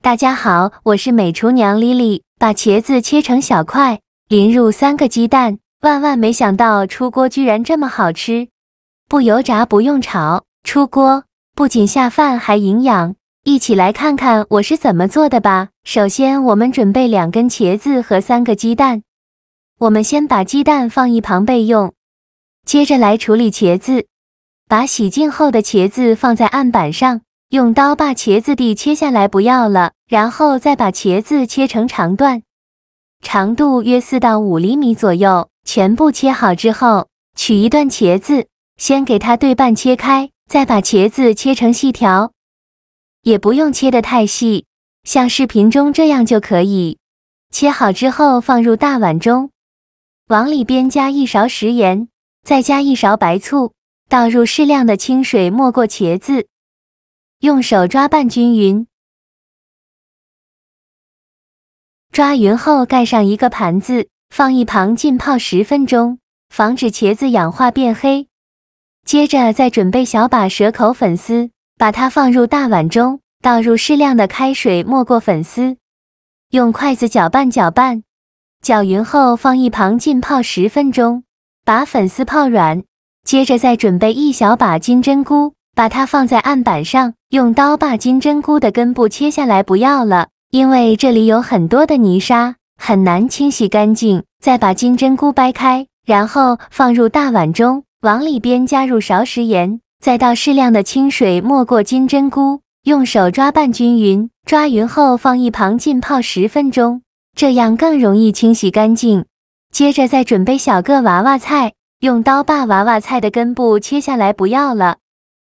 大家好，我是美厨娘莉莉。把茄子切成小块，淋入3个鸡蛋，万没想到出锅居然这么好吃！不油炸不用炒，出锅不仅下饭还营养。一起来看看我是怎么做的吧。首先我们准备2根茄子和3个鸡蛋，我们先把鸡蛋放一旁备用，接着来处理茄子。把洗净后的茄子放在案板上，用刀把茄子蒂切下来不要了，然后再把茄子切成长段，长度约4到5厘米左右。全部切好之后，取一段茄子，先给它对半切开，再把茄子切成细条，也不用切得太细，像视频中这样就可以。切好之后放入大碗中，往里边加1勺食盐，再加1勺白醋，倒入适量的清水没过茄子，用手抓拌均匀。抓匀后盖上一个盘子，放一旁浸泡10分钟，防止茄子氧化变黑。接着再准备小把蛇口粉丝，把它放入大碗中，倒入适量的开水没过粉丝，用筷子搅拌，搅匀后放一旁浸泡10分钟，把粉丝泡软。接着再准备1小把金针菇，把它放在案板上，用刀把金针菇的根部切下来不要了，因为这里有很多的泥沙，很难清洗干净。再把金针菇掰开，然后放入大碗中，往里边加入勺食盐，再倒适量的清水没过金针菇，用手抓拌均匀。抓匀后放一旁浸泡10分钟，这样更容易清洗干净。接着再准备小个娃娃菜，用刀把娃娃菜的根部切下来不要了，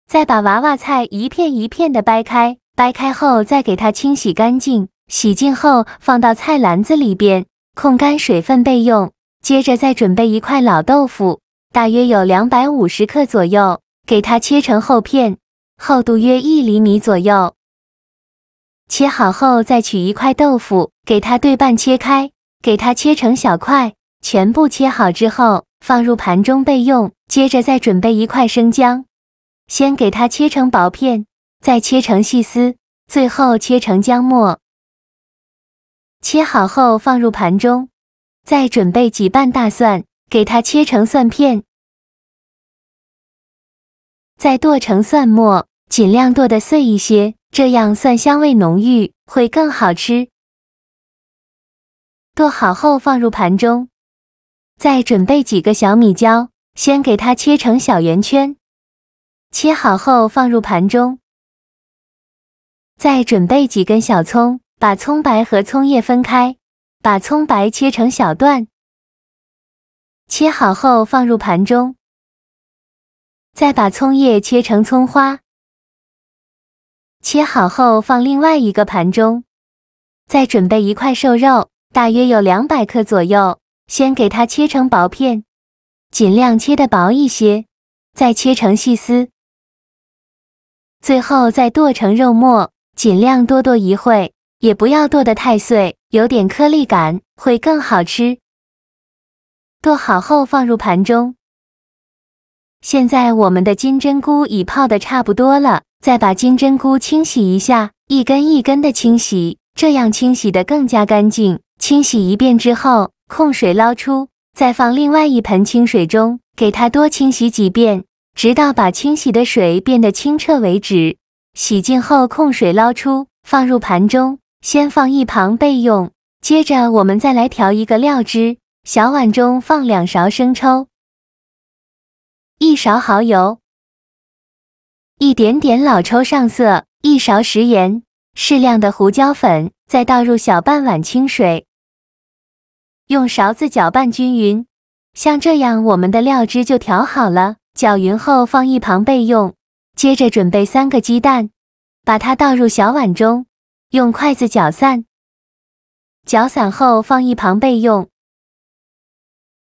再把娃娃菜一片一片的掰开，掰开后再给它清洗干净，洗净后放到菜篮子里边，控干水分备用。接着再准备1块老豆腐，大约有250克左右，给它切成厚片，厚度约1厘米左右。切好后再取1块豆腐，给它对半切开，给它切成小块，全部切好之后放入盘中备用。接着再准备1块生姜，先给它切成薄片，再切成细丝，最后切成姜末。切好后放入盘中，再准备几瓣大蒜，给它切成蒜片，再剁成蒜末，尽量剁得碎一些，这样蒜香味浓郁，会更好吃。剁好后放入盘中，再准备几个小米椒，先给它切成小圆圈，切好后放入盘中。再准备几根小葱，把葱白和葱叶分开，把葱白切成小段，切好后放入盘中。再把葱叶切成葱花，切好后放另外一个盘中。再准备1块瘦肉，大约有200克左右，先给它切成薄片，尽量切得薄一些，再切成细丝，最后再剁成肉末，尽量多剁一会，也不要剁得太碎，有点颗粒感，会更好吃。剁好后放入盘中。现在我们的金针菇已泡得差不多了，再把金针菇清洗一下，一根一根的清洗，这样清洗得更加干净。清洗一遍之后，控水捞出，再放另外一盆清水中，给它多清洗几遍，直到把清洗的水变得清澈为止。洗净后控水捞出，放入盘中，先放一旁备用。接着我们再来调一个料汁，小碗中放2勺生抽，1勺蚝油，一点点老抽上色，1勺食盐，适量的胡椒粉，再倒入小半碗清水，用勺子搅拌均匀。像这样我们的料汁就调好了，搅匀后放一旁备用。接着准备3个鸡蛋，把它倒入小碗中，用筷子搅散，搅散后放一旁备用。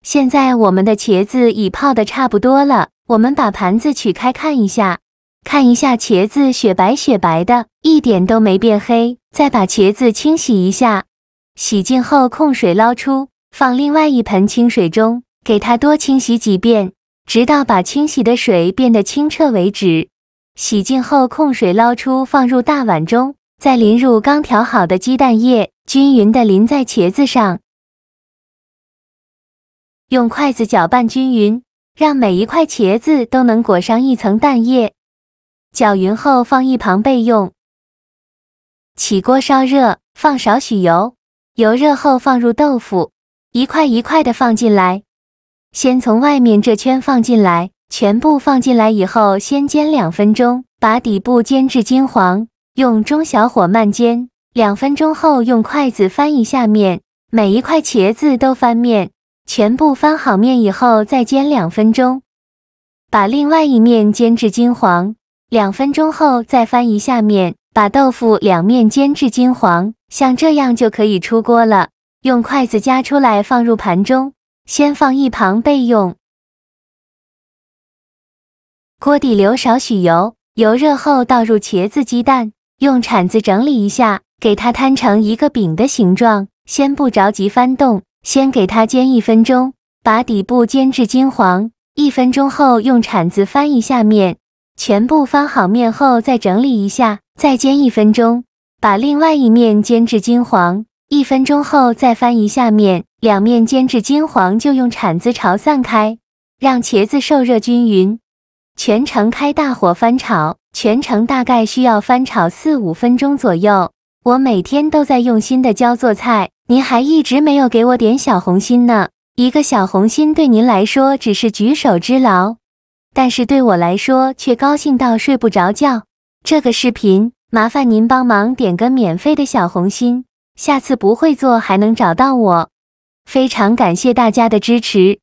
现在我们的茄子已泡得差不多了，我们把盘子取开看一下，茄子雪白雪白的，一点都没变黑。再把茄子清洗一下，洗净后控水捞出，放另外一盆清水中，给它多清洗几遍，直到把清洗的水变得清澈为止。洗净后控水捞出，放入大碗中，再淋入刚调好的鸡蛋液，均匀地淋在茄子上。用筷子搅拌均匀，让每一块茄子都能裹上一层蛋液。搅匀后放一旁备用。起锅烧热，放少许油，油热后放入豆腐，一块一块的放进来。先从外面这圈放进来，全部放进来以后先煎2分钟，把底部煎至金黄，用中小火慢煎。2分钟后用筷子翻一下面，每一块茄子都翻面，全部翻好面以后再煎2分钟。把另外一面煎至金黄，2分钟后再翻一下面，把豆腐两面煎至金黄，像这样就可以出锅了。用筷子夹出来放入盘中，先放一旁备用。锅底留少许油，油热后倒入茄子鸡蛋，用铲子整理一下，给它摊成一个饼的形状，先不着急翻动，先给它煎1分钟，把底部煎至金黄。1分钟后用铲子翻一下面，全部翻好面后再整理一下，再煎1分钟，把另外一面煎至金黄。1分钟后再翻一下面，两面煎至金黄就用铲子炒散开，让茄子受热均匀。全程开大火翻炒，全程大概需要翻炒4-5分钟左右。我每天都在用心的教做菜，您还一直没有给我点小红心呢。一个小红心对您来说只是举手之劳，但是对我来说却高兴到睡不着觉。这个视频麻烦您帮忙点个免费的小红心，下次不会做还能找到我。非常感谢大家的支持。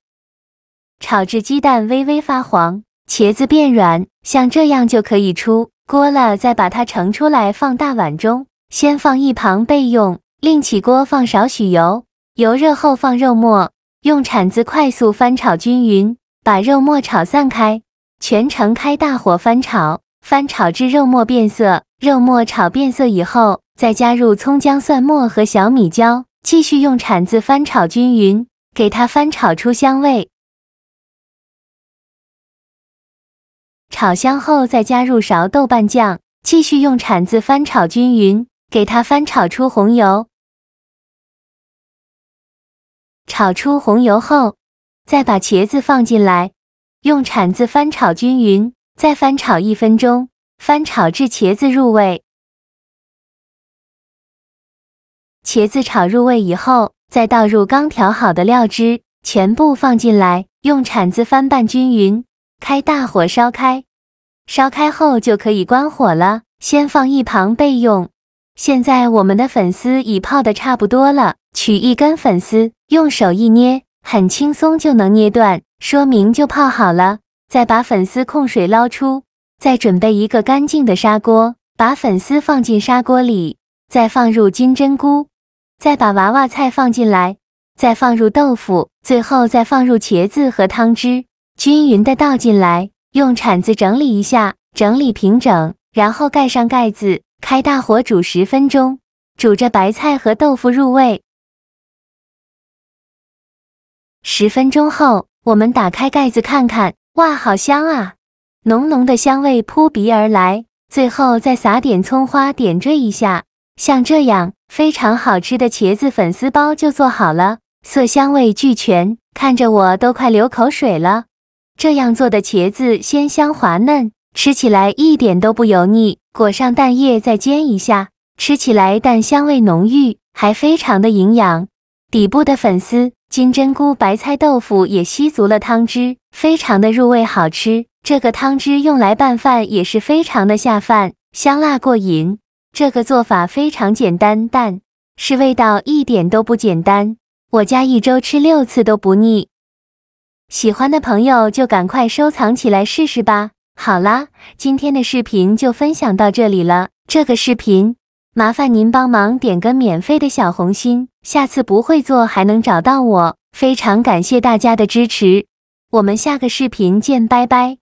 炒至鸡蛋微微发黄，茄子变软，像这样就可以出锅了，再把它盛出来放大碗中，先放一旁备用。另起锅放少许油，油热后放肉末，用铲子快速翻炒均匀，把肉末炒散开，全程开大火翻炒，翻炒至肉末变色。肉末炒变色以后，再加入葱姜蒜末和小米椒，继续用铲子翻炒均匀，给它翻炒出香味。炒香后再加入勺豆瓣酱，继续用铲子翻炒均匀，给它翻炒出红油。炒出红油后，再把茄子放进来，用铲子翻炒均匀，再翻炒1分钟，翻炒至茄子入味。茄子炒入味以后，再倒入刚调好的料汁，全部放进来，用铲子翻拌均匀，开大火烧开。烧开后就可以关火了，先放一旁备用。现在我们的粉丝已泡得差不多了，取一根粉丝，用手一捏，很轻松就能捏断，说明就泡好了。再把粉丝控水捞出，再准备一个干净的砂锅，把粉丝放进砂锅里，再放入金针菇，再把娃娃菜放进来，再放入豆腐，最后再放入茄子和汤汁，均匀的倒进来，用铲子整理一下，整理平整，然后盖上盖子，开大火煮10分钟，煮着白菜和豆腐入味。10分钟后，我们打开盖子看看，哇，好香啊！浓浓的香味扑鼻而来，最后再撒点葱花点缀一下，像这样非常好吃的茄子粉丝包就做好了，色香味俱全，看着我都快流口水了。这样做的茄子鲜香滑嫩，吃起来一点都不油腻，裹上蛋液再煎一下，吃起来蛋香味浓郁，还非常的营养。底部的粉丝、金针菇、白菜、豆腐也吸足了汤汁，非常的入味好吃。这个汤汁用来拌饭也是非常的下饭，香辣过瘾。这个做法非常简单，但是味道一点都不简单，我家1周吃6次都不腻。喜欢的朋友就赶快收藏起来试试吧。好啦，今天的视频就分享到这里了。这个视频麻烦您帮忙点个免费的小红心，下次不会做还能找到我。非常感谢大家的支持，我们下个视频见，拜拜。